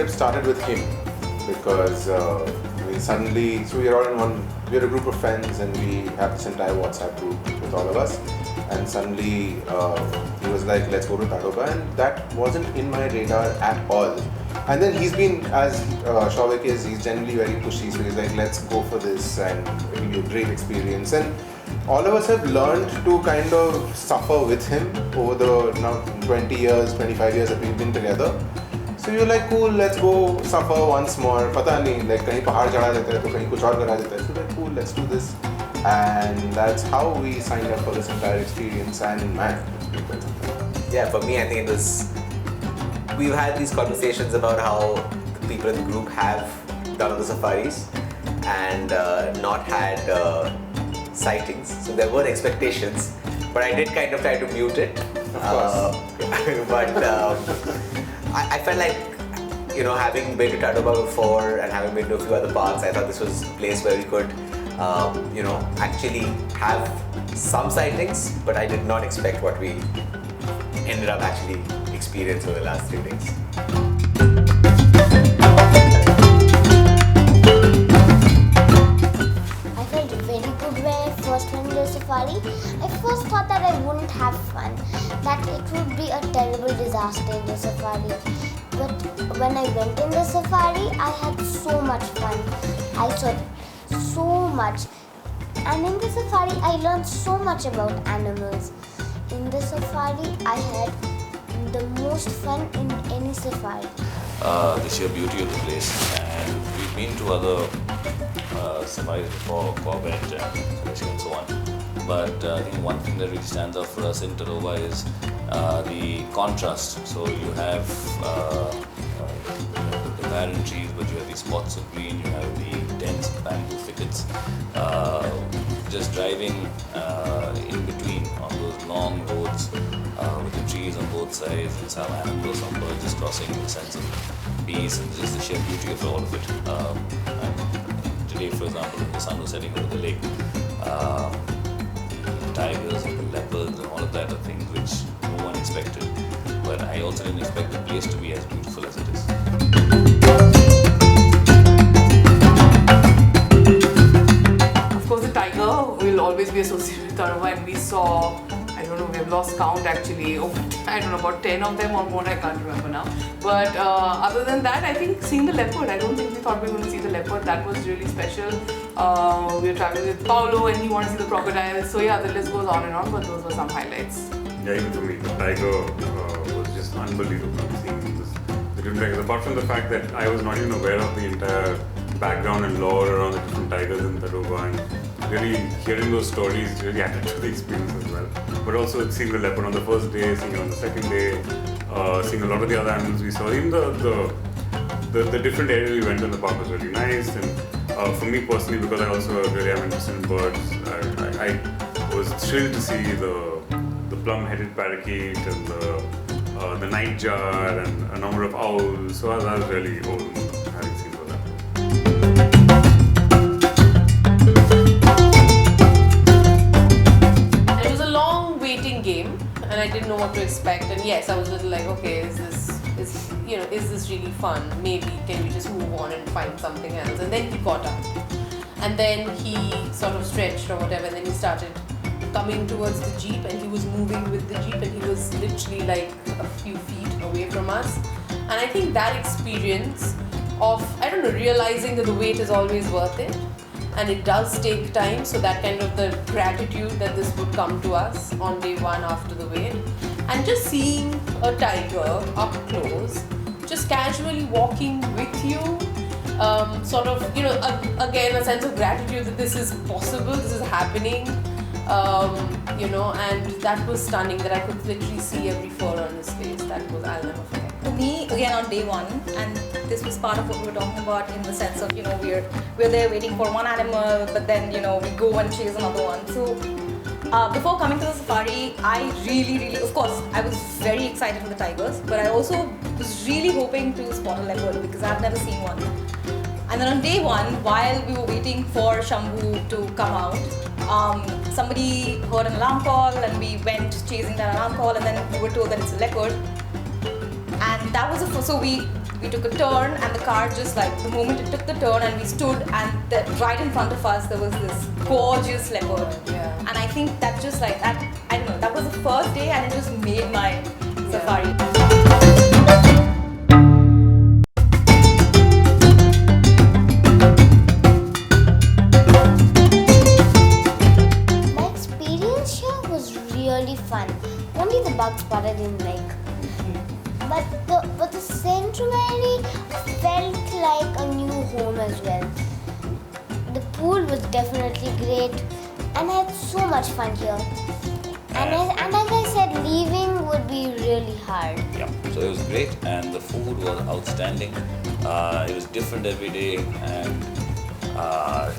trip started with him because suddenly, so we're a group of friends and we have this entire WhatsApp group with all of us. And suddenly he was like, let's go to Tadoba, and that wasn't in my radar at all. And then he's been, as Shavik is, he's generally very pushy, so he's like, let's go for this and it'll be a great experience. And all of us have learned to kind of suffer with him over the now 20 years, 25 years that we've been together. So you're like, cool, let's go suffer once more. Pata nahi, like kahin pahad chadha deta hai, to kahin kuch aur kara deta hai. So like, cool, let's do this. And that's how we signed up for this entire experience. And man, yeah, for me, I think it was. We've had these conversations about how the people in the group have done on the safaris and not had sightings. So there were expectations, but I did kind of try to mute it. Of course. But I felt like, having been to Tadoba before and having been to a few other parks, I thought this was a place where we could, actually have some sightings, but I did not expect what we ended up actually experiencing over the last 3 days. I felt very good when I first went to the safari. I first thought that I wouldn't have fun, that it would be a terrible disaster in the safari. But when I went in the safari, I had so much fun. I saw so much. And in the safari, I learned so much about animals. In the safari, I had the most fun in any safari. The sheer beauty of the place, and we've been to other safaris before, Corbett and so on. But I think one thing that really stands out for us in Tadoba is the contrast. So you have the barren trees, but you have these spots of green, you have the dense bamboo thickets. Just driving in between on those long roads with the trees on both sides and some animals, some birds just crossing, the sense of peace and just the sheer beauty of all of it. And today, for example, when the sun was setting over the lake, the tigers and the leopards and all of that are things which no one expected. But I also didn't expect the place to be as beautiful as it is. Will always be associated with Tadoba, and we saw, I don't know, we have lost count actually, I don't know, about 10 of them or more, I can't remember now. But other than that, I think seeing the leopard, I don't think we thought we were going to see the leopard. That was really special. We were traveling with Paolo and he wanted to see the crocodile. So yeah, the list goes on and on, but those were some highlights. Yeah, even for me, the tiger was just unbelievable seeing the different tigers. Apart from the fact that I was not even aware of the entire background and lore around the different tigers in Tadoba, and really hearing those stories really added to the experience as well. But also seeing the leopard on the first day, seeing it on the second day, seeing a lot of the other animals we saw. Even the different areas we went in the park was really nice. And for me personally, because I also really am interested in birds, I was thrilled to see the plum-headed parakeet and the nightjar and a number of owls. So I was really overwhelmed having seen all that. It was a long waiting game, and I didn't know what to expect. And yes, I was a little like, okay, is this really fun? Maybe can we just move on and find something else? And then he caught up, and then he sort of stretched or whatever, and then he started coming towards the jeep, and he was moving with the jeep, and he was literally like a few feet away from us. And I think that experience of, I don't know, realizing that the wait is always worth it, and it does take time, so that kind of the gratitude that this would come to us on day one after the wait, and just seeing a tiger up close, just casually walking with you, sort of, again, a sense of gratitude that this is possible, this is happening. And that was stunning, that I could literally see every fur on his face. That was, I'll never forget. For me, again on day one, and this was part of what we were talking about in the sense of, we're there waiting for one animal, but then, we go and chase another one. So before coming to the safari, I really, of course, I was very excited for the tigers, but I also was really hoping to spot a leopard because I've never seen one. And then on day one, while we were waiting for Shambhu to come out, somebody heard an alarm call and we went chasing that alarm call, and then we were told that it's a leopard. And that was so we we took a turn, and the car just like the moment it took the turn, and we stood, and right in front of us there was this gorgeous leopard. Yeah. And I think that just like that, I don't know, that was the first day, and it just made my safari. My experience here was really fun. Only the bug spot I didn't like. But the sanctuary felt like a new home as well. The pool was definitely great, and I had so much fun here. And like I said, leaving would be really hard. Yeah, so it was great, and the food was outstanding. It was different every day, and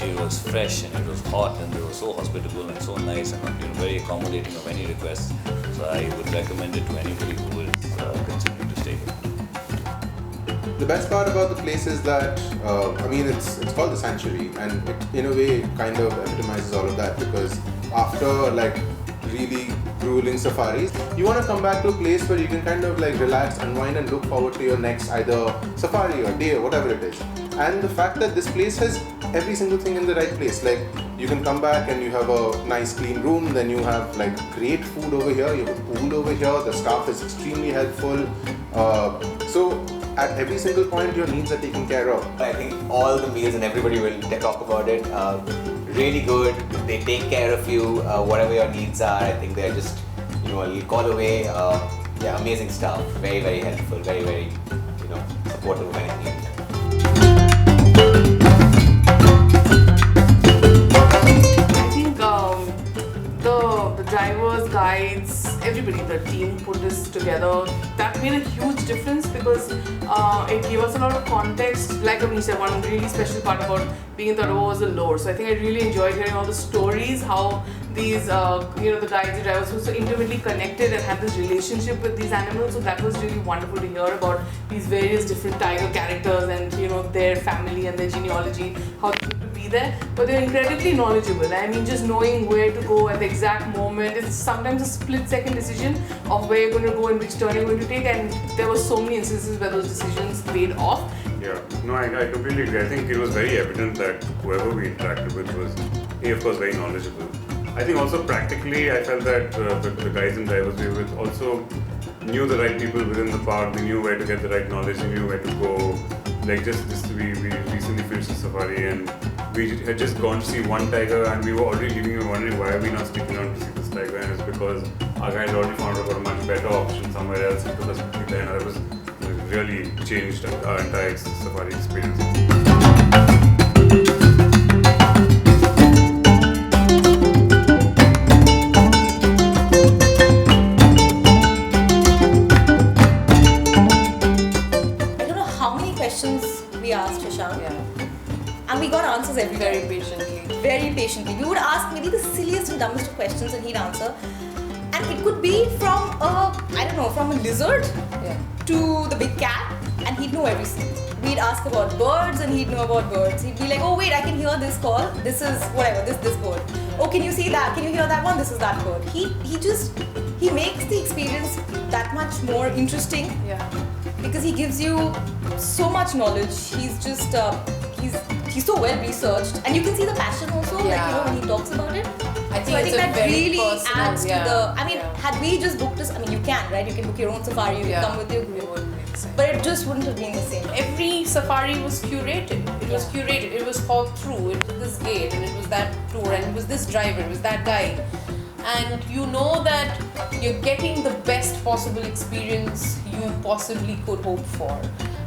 it was fresh, and it was hot, and they were so hospitable and so nice, and very accommodating of any requests. So I would recommend it to anybody who is considering to stay here. The best part about the place is that, it's called the Sanctuary, and it, in a way, kind of epitomizes all of that, because after like really grueling safaris, you want to come back to a place where you can kind of like relax, unwind, and look forward to your next either safari or day or whatever it is. And the fact that this place has every single thing in the right place, like you can come back and you have a nice clean room, then you have like great food over here, you have a pool over here, the staff is extremely helpful. So at every single point your needs are taken care of. I think all the meals, and everybody will talk about it, really good. They take care of you, whatever your needs are. I think they're just, a little call away. Amazing stuff. Very, very helpful. Very, very, supportive of anything. I think the drivers, guides, everybody, the team put this together. That made a huge difference because it gave us a lot of context. Like Avnish said, one really special part about being in Tadoba was the lore. So I think I really enjoyed hearing all the stories, how these, the guides, the drivers were so intimately connected and had this relationship with these animals. So that was really wonderful to hear about these various different tiger characters and, their family and their genealogy, how they could be there. But they're incredibly knowledgeable. I mean, just knowing where to go at the exact moment. It's sometimes a split-second decision of where you're going to go and which turn you're going to take. And there were so many instances where those decisions paid off. Yeah, no, I completely agree. I think it was very evident that whoever we interacted with was, of course, very knowledgeable. I think also practically, I felt that the guides and drivers we were with also knew the right people within the park. They knew where to get the right knowledge. They knew where to go. Like we recently finished the safari and we had just gone to see one tiger, and we were already leaving and wondering why are we not sticking around to see this tiger, and it's because our guide already found out about a much better option somewhere else and took us quickly there, and that was really changed our entire safari experience. We asked Shashank, and we got answers Very patiently. Very patiently. We would ask maybe the silliest and dumbest of questions, and he'd answer. And it could be from from a lizard to the big cat, and he'd know everything. We'd ask about birds, and he'd know about birds. He'd be like, oh wait, I can hear this call. This is whatever. This bird. Oh, can you see that? Can you hear that one? This is that bird. He makes the experience that much more interesting. Yeah. Because he gives you so much knowledge. He's just he's so well researched, and you can see the passion also, when he talks about it. I think that really personal, adds to the. I mean, had we just booked this, you can, right? You can book your own safari. You can come with your group, but it just wouldn't have been the same. Every safari was curated. It was curated. It was thought through. It was this gate, and it was that tour, and it was this driver, it was that guide. And you know that you're getting the best possible experience you possibly could hope for.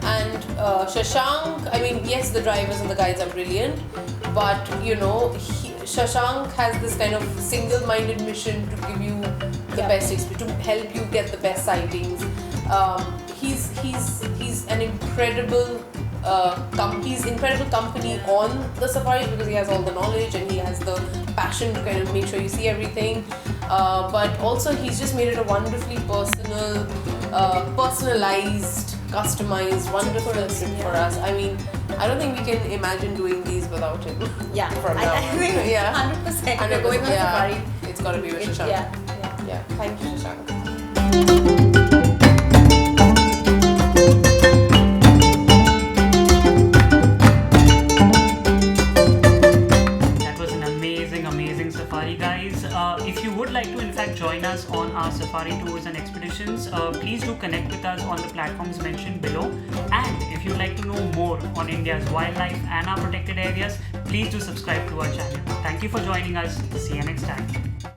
And Shashank, yes, the drivers and the guides are brilliant, but Shashank has this kind of single-minded mission to give you the best experience, to help you get the best sightings. He's an incredible he's incredible company on the safari because he has all the knowledge and he has the passion to kind of make sure you see everything. But also he's just made it a wonderfully personal, personalized, customized, wonderful trip for us. I don't think we can imagine doing these without him. Yeah, from now on. I think 100%. And we're going on safari. It's got to be with Shashank. Yeah. Thank you, Shashank. join us on our safari tours and expeditions, please do connect with us on the platforms mentioned below. And if you'd like to know more on India's wildlife and our protected areas, please do subscribe to our channel. Thank you for joining us. See you next time.